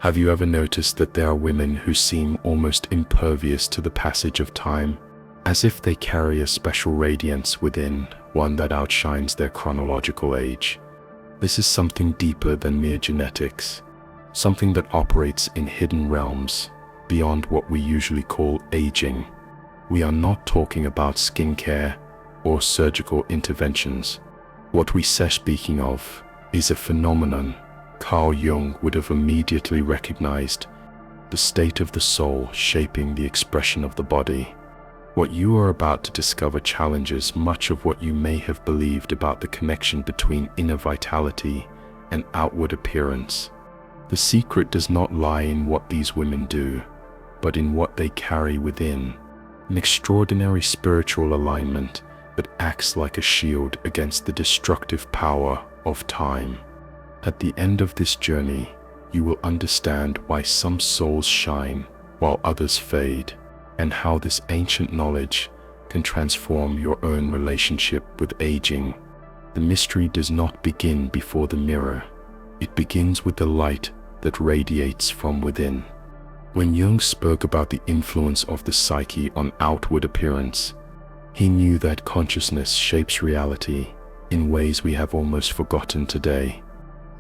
Have you ever noticed that there are women who seem almost impervious to the passage of time, as if they carry a special radiance within, one that outshines their chronological age? This is something deeper than mere genetics, something that operates in hidden realms, beyond what we usually call aging. We are not talking about skincare or surgical interventions. What we are speaking of is a phenomenon Carl Jung would have immediately recognized: the state of the soul shaping the expression of the body. What you are about to discover challenges much of what you may have believed about the connection between inner vitality and outward appearance. The secret does not lie in what these women do, but in what they carry within, an extraordinary spiritual alignment that acts like a shield against the destructive power of time. At the end of this journey, you will understand why some souls shine while others fade, and how this ancient knowledge can transform your own relationship with aging. The mystery does not begin before the mirror. It begins with the light that radiates from within. When Jung spoke about the influence of the psyche on outward appearance, he knew that consciousness shapes reality in ways we have almost forgotten today.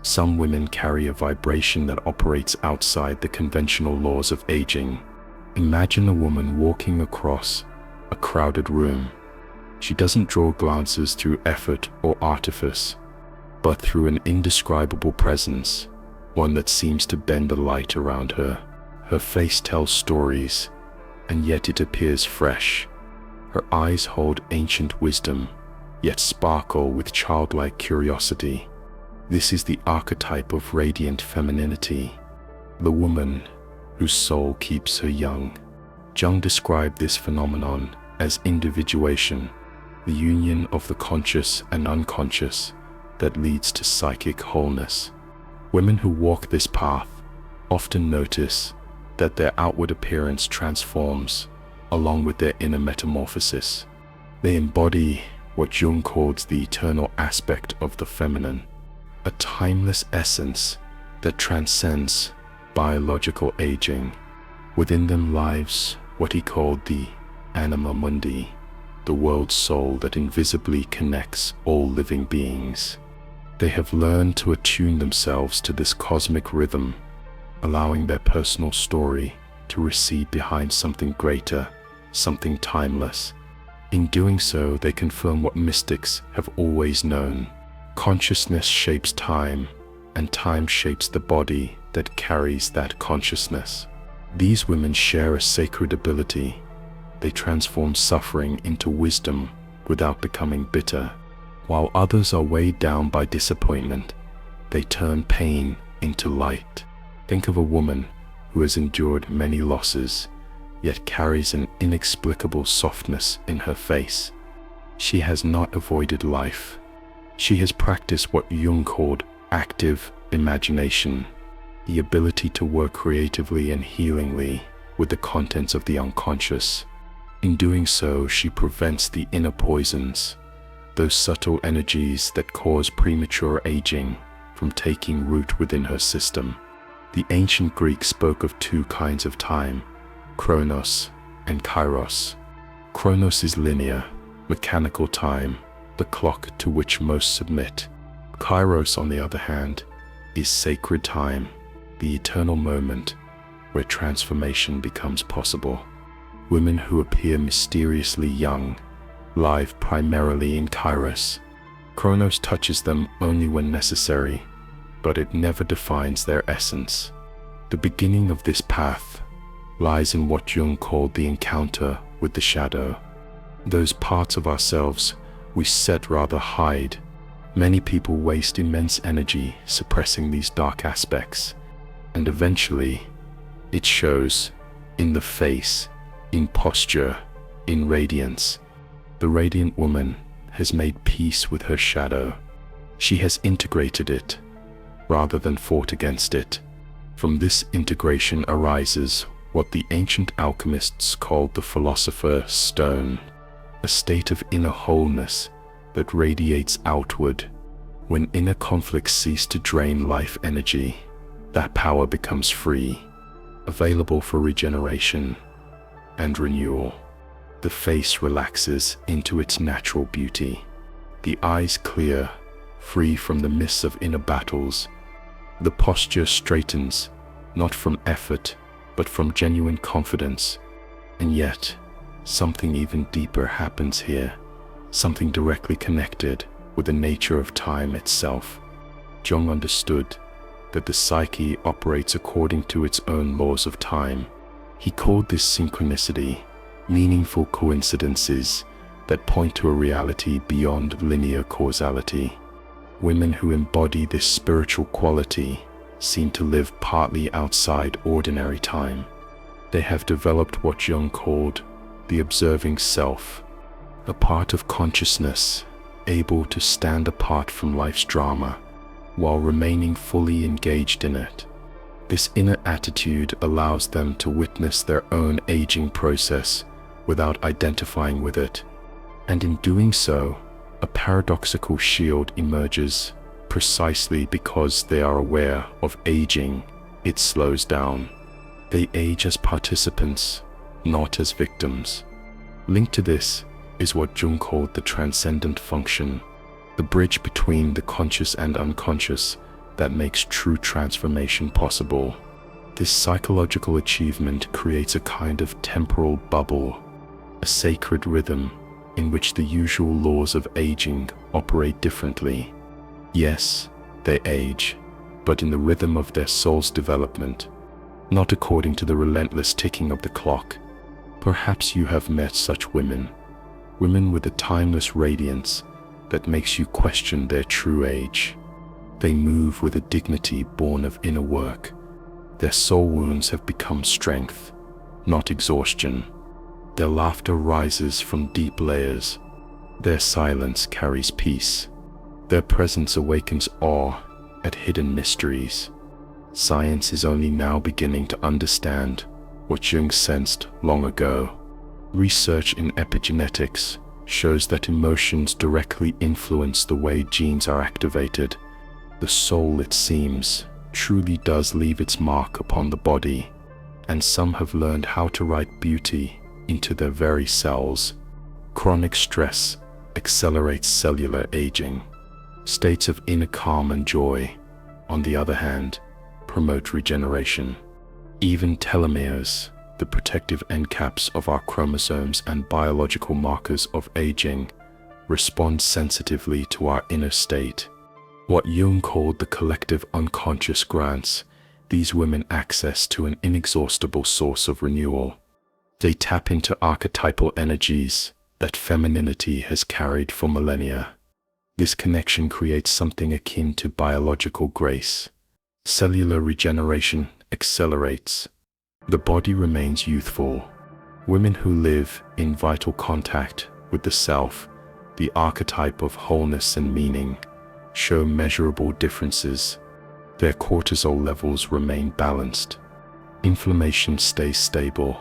Some women carry a vibration that operates outside the conventional laws of aging. Imagine a woman walking across a crowded room. She doesn't draw glances through effort or artifice, but through an indescribable presence, one that seems to bend the light around her. Her face tells stories, and yet it appears fresh. Her eyes hold ancient wisdom, yet sparkle with childlike curiosity. This is the archetype of radiant femininity, the woman whose soul keeps her young. Jung described this phenomenon as individuation, the union of the conscious and unconscious that leads to psychic wholeness. Women who walk this path often notice that their outward appearance transforms along with their inner metamorphosis. They embody what Jung calls the eternal aspect of the feminine, a timeless essence that transcends biological aging. Within them lives what he called the anima mundi, the world soul that invisibly connects all living beings. They have learned to attune themselves to this cosmic rhythm, allowing their personal story to recede behind something greater, something timeless. In doing so, they confirm what mystics have always known: consciousness shapes time, and time shapes the body that carries that consciousness. These women share a sacred ability. They transform suffering into wisdom without becoming bitter. While others are weighed down by disappointment, they turn pain into light. Think of a woman who has endured many losses, yet carries an inexplicable softness in her face. She has not avoided life. She has practiced what Jung called active imagination, the ability to work creatively and healingly with the contents of the unconscious. In doing so, she prevents the inner poisons, those subtle energies that cause premature aging, from taking root within her system. The ancient Greeks spoke of two kinds of time: chronos and kairos. Chronos is linear, mechanical time, the clock to which most submit. Kairos, on the other hand, is sacred time, the eternal moment where transformation becomes possible. Women who appear mysteriously young live primarily in kairos. Chronos touches them only when necessary, but it never defines their essence. The beginning of this path lies in what Jung called the encounter with the shadow, those parts of ourselves we set rather hide. Many people waste immense energy suppressing these dark aspects, and eventually it shows in the face, in posture, in radiance. The radiant woman has made peace with her shadow. She has integrated it rather than fought against it. From this integration arises what the ancient alchemists called the philosopher's stone, a state of inner wholeness that radiates outward. When inner conflicts cease to drain life energy, that power becomes free, available for regeneration and renewal. The face relaxes into its natural beauty. The eyes clear, free from the mists of inner battles. The posture straightens, not from effort, but from genuine confidence. And yet, something even deeper happens here, something directly connected with the nature of time itself. Jung understood that the psyche operates according to its own laws of time. He called this synchronicity, meaningful coincidences that point to a reality beyond linear causality. Women who embody this spiritual quality seem to live partly outside ordinary time. They have developed what Jung called the observing self, a part of consciousness able to stand apart from life's drama while remaining fully engaged in it. This inner attitude allows them to witness their own aging process without identifying with it, and in doing so, a paradoxical shield emerges. Precisely because they are aware of aging, it slows down. They age as participants, not as victims. Linked to this is what Jung called the transcendent function, the bridge between the conscious and unconscious that makes true transformation possible. This psychological achievement creates a kind of temporal bubble, a sacred rhythm in which the usual laws of aging operate differently. Yes, they age, but in the rhythm of their soul's development, not according to the relentless ticking of the clock. Perhaps you have met such women with a timeless radiance that makes you question their true age. They move with a dignity born of inner work. Their soul wounds have become strength, not exhaustion. Their laughter rises from deep layers. Their silence carries peace. Their presence awakens awe at hidden mysteries. Science is only now beginning to understand what Jung sensed long ago. Research in epigenetics shows that emotions directly influence the way genes are activated. The soul, it seems, truly does leave its mark upon the body, and some have learned how to write beauty into their very cells. Chronic stress accelerates cellular aging. States of inner calm and joy, on the other hand, promote regeneration. Even telomeres, the protective end caps of our chromosomes and biological markers of aging, respond sensitively to our inner state. What Jung called the collective unconscious grants these women access to an inexhaustible source of renewal. They tap into archetypal energies that femininity has carried for millennia. This connection creates something akin to biological grace. Cellular regeneration accelerates. The body remains youthful. Women who live in vital contact with the self, the archetype of wholeness and meaning, show measurable differences. Their cortisol levels remain balanced. Inflammation stays stable.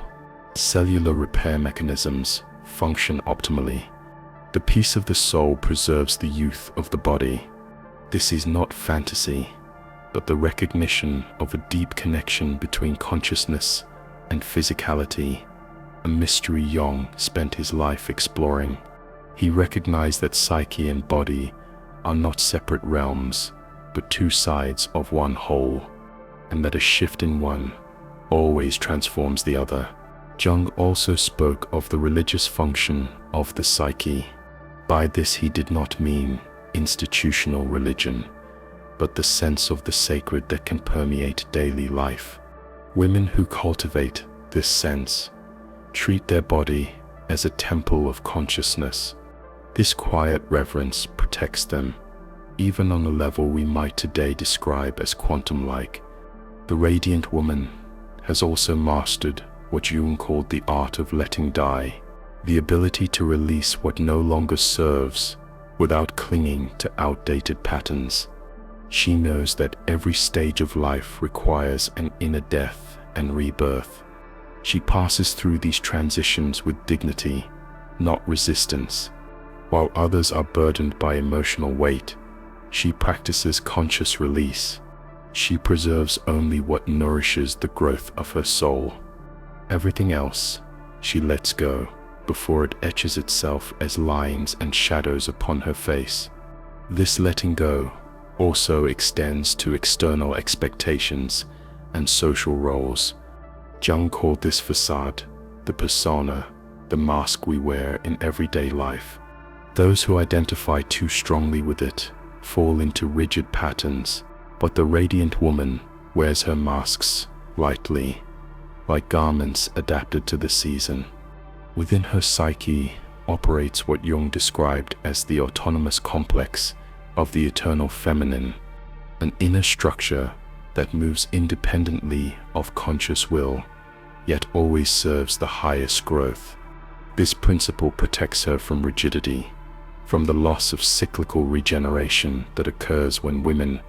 Cellular repair mechanisms function optimally. The peace of the soul preserves the youth of the body. This is not fantasy, but the recognition of a deep connection between consciousness and physicality, a mystery Jung spent his life exploring. He recognized that psyche and body are not separate realms, but two sides of one whole, and that a shift in one always transforms the other. Jung also spoke of the religious function of the psyche. By this he did not mean institutional religion, but the sense of the sacred that can permeate daily life. Women who cultivate this sense treat their body as a temple of consciousness. This quiet reverence protects them, even on a level we might today describe as quantum-like. The radiant woman has also mastered what Jung called the art of letting die, the ability to release what no longer serves without clinging to outdated patterns. She knows that every stage of life requires an inner death and rebirth. She passes through these transitions with dignity, not resistance. While others are burdened by emotional weight, she practices conscious release. She preserves only what nourishes the growth of her soul. Everything else she lets go before it etches itself as lines and shadows upon her face. This letting go also extends to external expectations and social roles. Jung called this facade the persona, the mask we wear in everyday life. Those who identify too strongly with it fall into rigid patterns, but the radiant woman wears her masks lightly, like garments adapted to the season. Within her psyche operates what Jung described as the autonomous complex of the eternal feminine, an inner structure that moves independently of conscious will, yet always serves the highest growth. This principle protects her from rigidity, from the loss of cyclical regeneration that occurs when women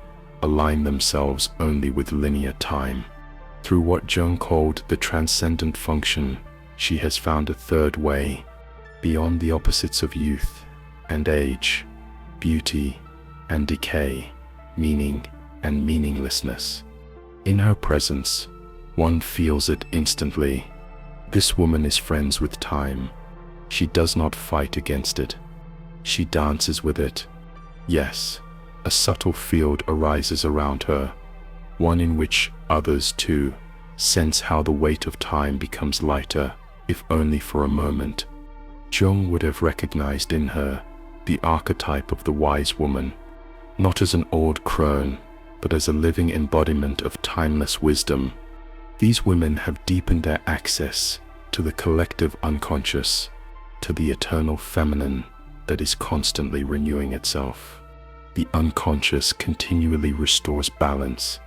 align themselves only with linear time. Through what Jung called the transcendent function, she has found a third way, beyond the opposites of youth and age, beauty and decay, meaning and meaninglessness. In her presence, one feels it instantly. This woman is friends with time. She does not fight against it. She dances with it. Yes, a subtle field arises around her, one in which others too sense how the weight of time becomes lighter, if only for a moment. Jung would have recognized in her the archetype of the wise woman, not as an old crone, but as a living embodiment of timeless wisdom. These women have deepened their access to the collective unconscious, to the eternal feminine that is constantly renewing itself. The unconscious continually restores balance,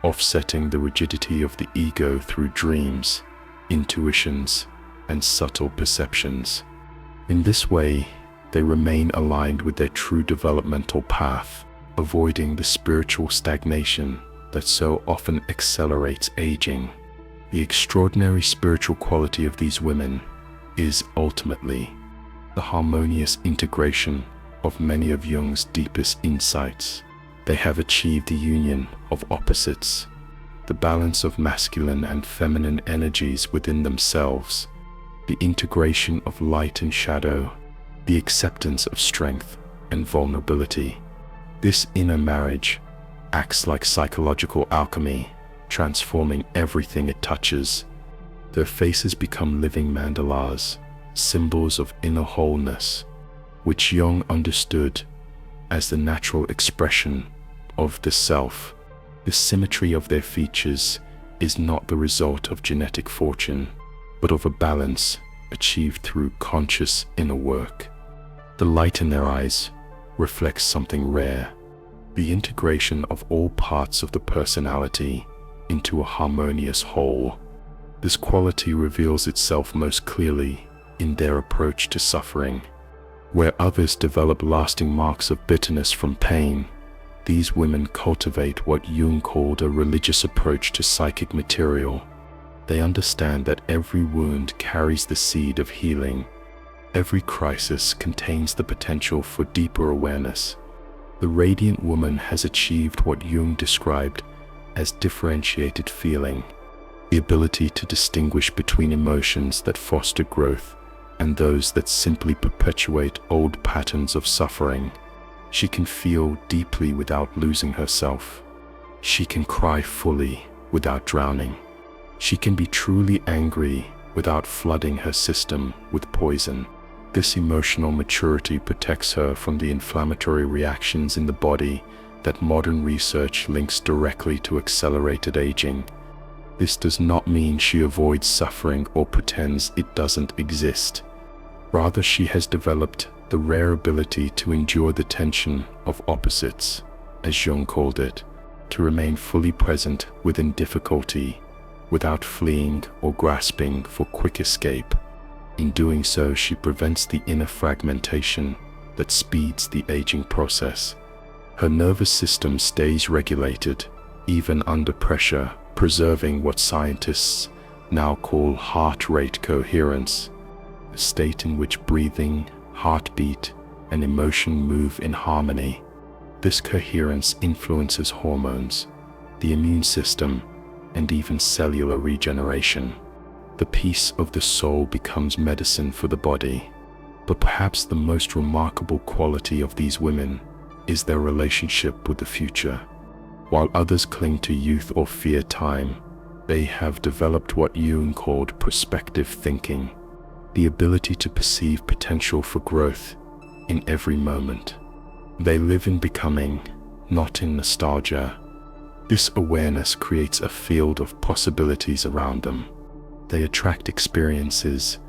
offsetting the rigidity of the ego through dreams, intuitions, and subtle perceptions. In this way, they remain aligned with their true developmental path, avoiding the spiritual stagnation that so often accelerates aging. The extraordinary spiritual quality of these women is ultimately the harmonious integration of many of Jung's deepest insights. They have achieved the union of opposites, the balance of masculine and feminine energies within themselves, the integration of light and shadow, the acceptance of strength and vulnerability. This inner marriage acts like psychological alchemy, transforming everything it touches. Their faces become living mandalas, symbols of inner wholeness, which Jung understood as the natural expression of the self. The symmetry of their features is not the result of genetic fortune, but of a balance achieved through conscious inner work. The light in their eyes reflects something rare, the integration of all parts of the personality into a harmonious whole. This quality reveals itself most clearly in their approach to suffering. Where others develop lasting marks of bitterness from pain, these women cultivate what Jung called a religious approach to psychic material. They understand that every wound carries the seed of healing. Every crisis contains the potential for deeper awareness. The radiant woman has achieved what Jung described as differentiated feeling, the ability to distinguish between emotions that foster growth and those that simply perpetuate old patterns of suffering. She can feel deeply without losing herself. She can cry fully without drowning. She can be truly angry without flooding her system with poison. This emotional maturity protects her from the inflammatory reactions in the body that modern research links directly to accelerated aging. This does not mean she avoids suffering or pretends it doesn't exist. Rather, she has developed the rare ability to endure the tension of opposites, as Jung called it, to remain fully present within difficulty, without fleeing or grasping for quick escape. In doing so, she prevents the inner fragmentation that speeds the aging process. Her nervous system stays regulated, even under pressure, preserving what scientists now call heart rate coherence, a state in which breathing, heartbeat, and emotion move in harmony. This coherence influences hormones, the immune system, and even cellular regeneration. The peace of the soul becomes medicine for the body. But perhaps the most remarkable quality of these women is their relationship with the future. While others cling to youth or fear time, they have developed what Jung called prospective thinking, the ability to perceive potential for growth in every moment. They live in becoming, not in nostalgia. This awareness creates a field of possibilities around them. They attract experiences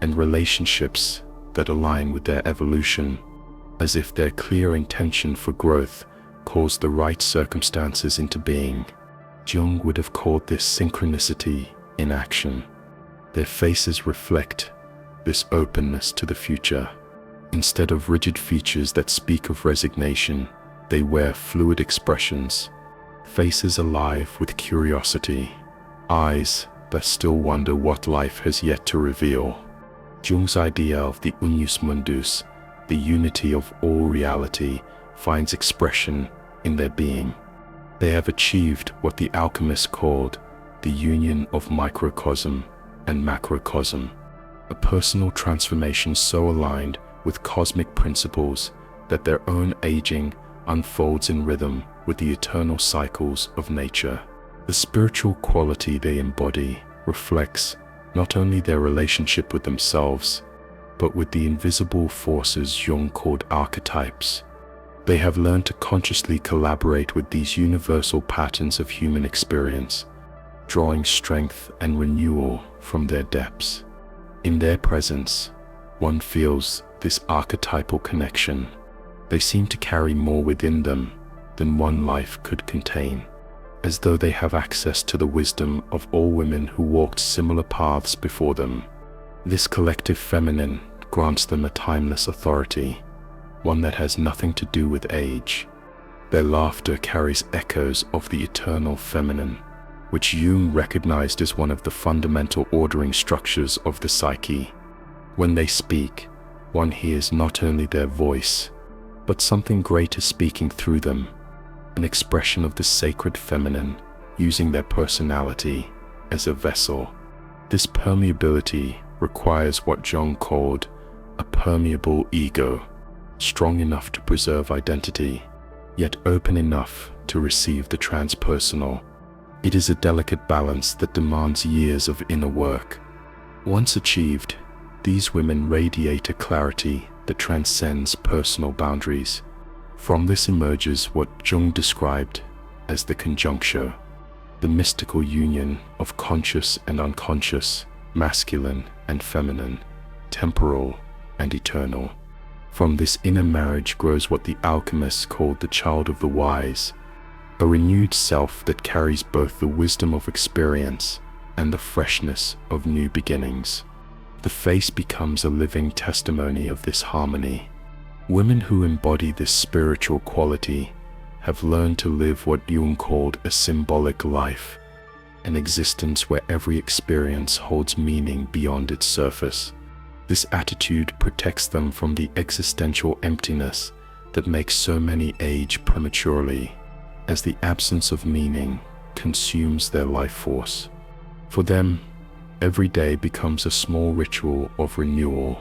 and relationships that align with their evolution, as if their clear intention for growth calls the right circumstances into being. Jung would have called this synchronicity in action. Their faces reflect this openness to the future. Instead of rigid features that speak of resignation, they wear fluid expressions, faces alive with curiosity, eyes that still wonder what life has yet to reveal. Jung's idea of the unus mundus, the unity of all reality, finds expression in their being. They have achieved what the alchemists called the union of microcosm and macrocosm, a personal transformation so aligned with cosmic principles that their own aging unfolds in rhythm with the eternal cycles of nature. The spiritual quality they embody reflects not only their relationship with themselves, but with the invisible forces Jung called archetypes. They have learned to consciously collaborate with these universal patterns of human experience, drawing strength and renewal from their depths. In their presence, one feels this archetypal connection. They seem to carry more within them than one life could contain, as though they have access to the wisdom of all women who walked similar paths before them. This collective feminine grants them a timeless authority, one that has nothing to do with age. Their laughter carries echoes of the eternal feminine, which Jung recognized as one of the fundamental ordering structures of the psyche. When they speak, one hears not only their voice, but something greater speaking through them, an expression of the sacred feminine using their personality as a vessel. This permeability requires what Jung called a permeable ego, strong enough to preserve identity, yet open enough to receive the transpersonal. It is a delicate balance that demands years of inner work. Once achieved, these women radiate a clarity that transcends personal boundaries. From this emerges what Jung described as the conjuncture, the mystical union of conscious and unconscious, masculine and feminine, temporal and eternal. From this inner marriage grows what the alchemists called the child of the wise, a renewed self that carries both the wisdom of experience and the freshness of new beginnings. The face becomes a living testimony of this harmony. Women who embody this spiritual quality have learned to live what Jung called a symbolic life, an existence where every experience holds meaning beyond its surface. This attitude protects them from the existential emptiness that makes so many age prematurely, as the absence of meaning consumes their life force. For them, every day becomes a small ritual of renewal,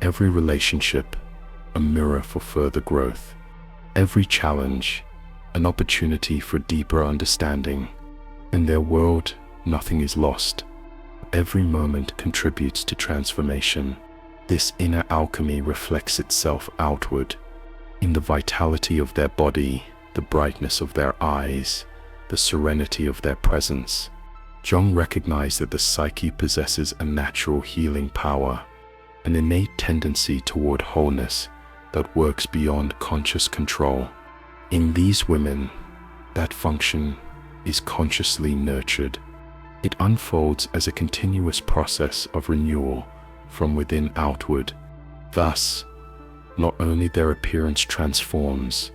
every relationship a mirror for further growth, every challenge an opportunity for deeper understanding. In their world, nothing is lost. Every moment contributes to transformation. This inner alchemy reflects itself outward, in the vitality of their body, the brightness of their eyes, the serenity of their presence. Jung recognized that the psyche possesses a natural healing power, an innate tendency toward wholeness that works beyond conscious control. In these women, that function is consciously nurtured. It unfolds as a continuous process of renewal from within outward. Thus, not only their appearance transforms,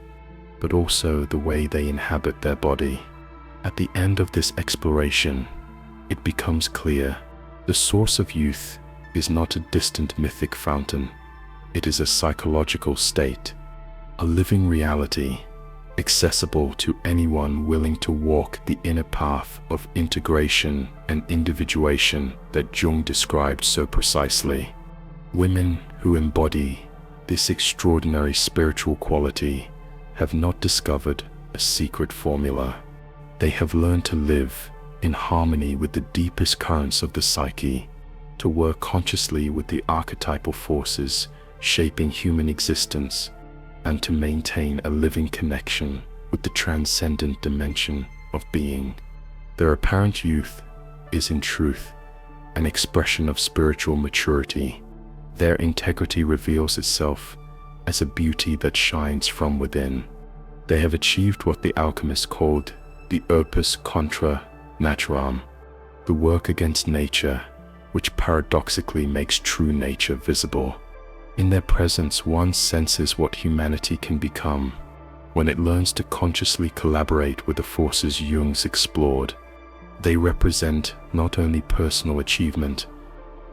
but also the way they inhabit their body. At the end of this exploration, it becomes clear the source of youth is not a distant mythic fountain. It is a psychological state, a living reality accessible to anyone willing to walk the inner path of integration and individuation that Jung described so precisely. Women who embody this extraordinary spiritual quality have not discovered a secret formula. They have learned to live in harmony with the deepest currents of the psyche, to work consciously with the archetypal forces shaping human existence, and to maintain a living connection with the transcendent dimension of being. Their apparent youth is in truth an expression of spiritual maturity. Their integrity reveals itself as a beauty that shines from within. They have achieved what the alchemists called the opus contra naturam, the work against nature, which paradoxically makes true nature visible. In their presence, one senses what humanity can become when it learns to consciously collaborate with the forces Jung's explored. They represent not only personal achievement,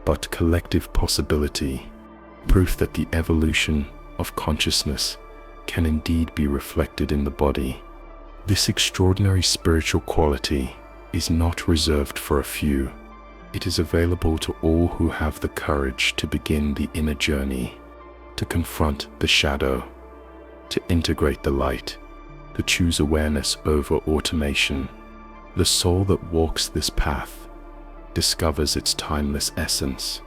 but collective possibility, proof that the evolution of consciousness can indeed be reflected in the body. This extraordinary spiritual quality is not reserved for a few. It is available to all who have the courage to begin the inner journey, to confront the shadow, to integrate the light, to choose awareness over automation. The soul that walks this path discovers its timeless essence,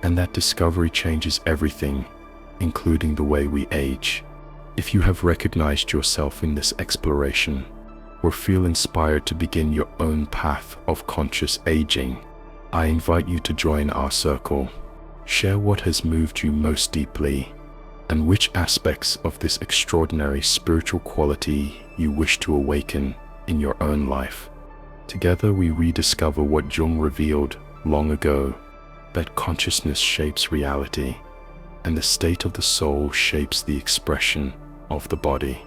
and that discovery changes everything, including the way we age. If you have recognized yourself in this exploration, or feel inspired to begin your own path of conscious aging, I invite you to join our circle. Share what has moved you most deeply, and which aspects of this extraordinary spiritual quality you wish to awaken in your own life. Together we rediscover what Jung revealed long ago, that consciousness shapes reality, and the state of the soul shapes the expression of the body.